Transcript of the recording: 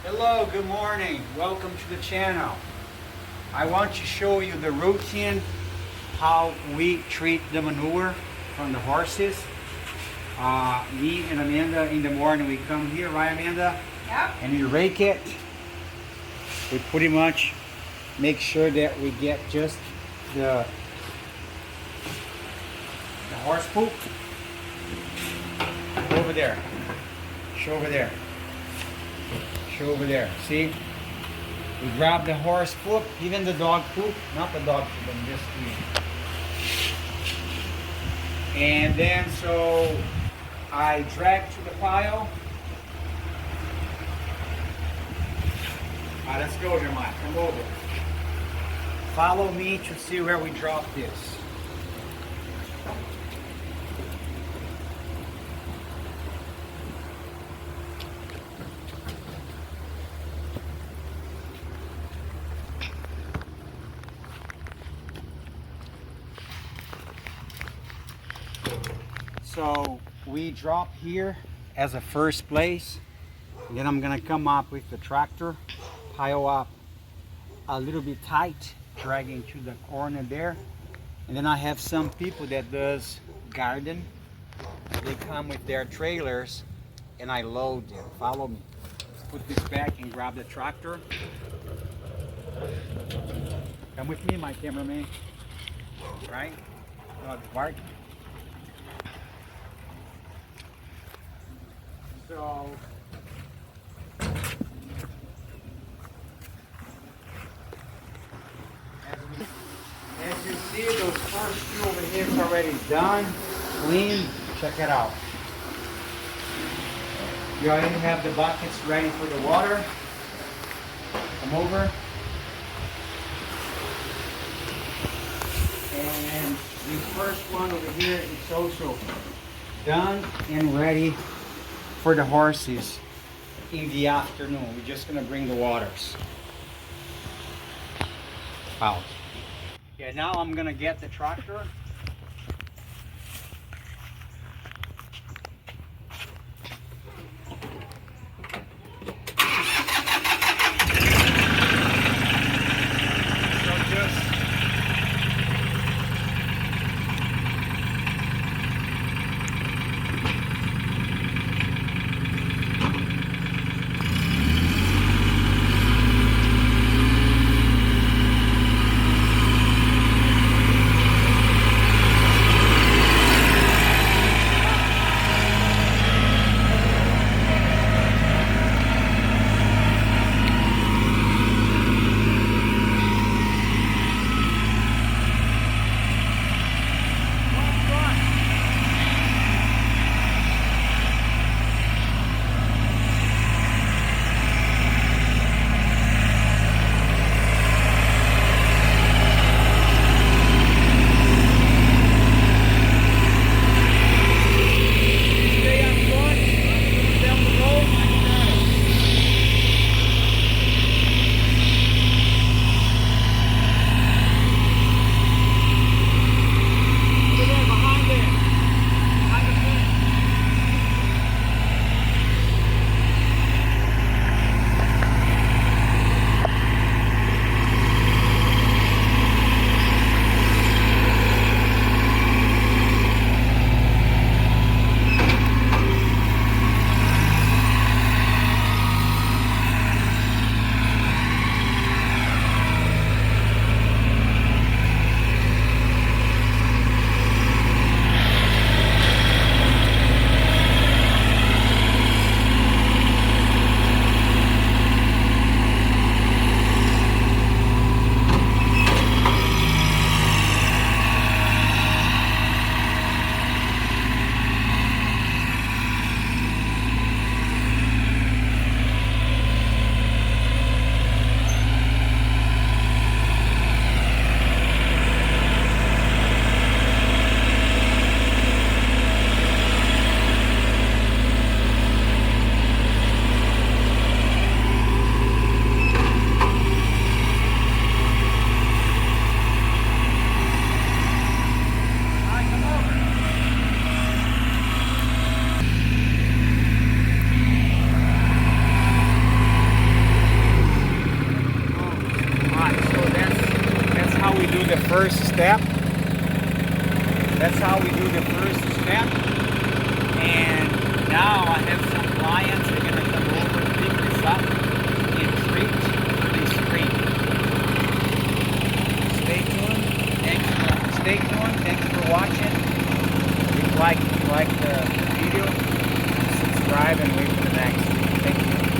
Hello, good morning. Welcome to the channel. I want to show you the routine how we treat the manure from the horses. Me and Amanda in the morning we come here, right Amanda? Yep. And we rake it. We pretty much make sure that we get just the horse poop. Over there. Show over there. Show over there. See? We grab the horse poop, even the dog poop, not the dog poop, but this poop. And then so I drag to the pile. Alright, let's go, Jeremiah. Come over. Follow me to see where we drop this. So we drop here as a first place. And then I'm gonna come up with the tractor, pile up a little bit tight, dragging to the corner there. And then I have some people that does garden. They come with their trailers and I load them. Follow me. Put this back and grab the tractor. Come with me, my cameraman. Right? Bart. So, as you see, those first two over here is already done, clean. Check it out. You already have the buckets ready for the water. Come over. And the first one over here is also done and ready for the horses in the afternoon. We're just gonna bring the waters out. Yeah, now I'm gonna get the tractor. we do the first step. That's how we do the first step. And now I have some clients, they're gonna come over, pick this up, and treat this stream. Stay tuned. Thanks for watching. If you like the video, subscribe and wait for the next. Thank you.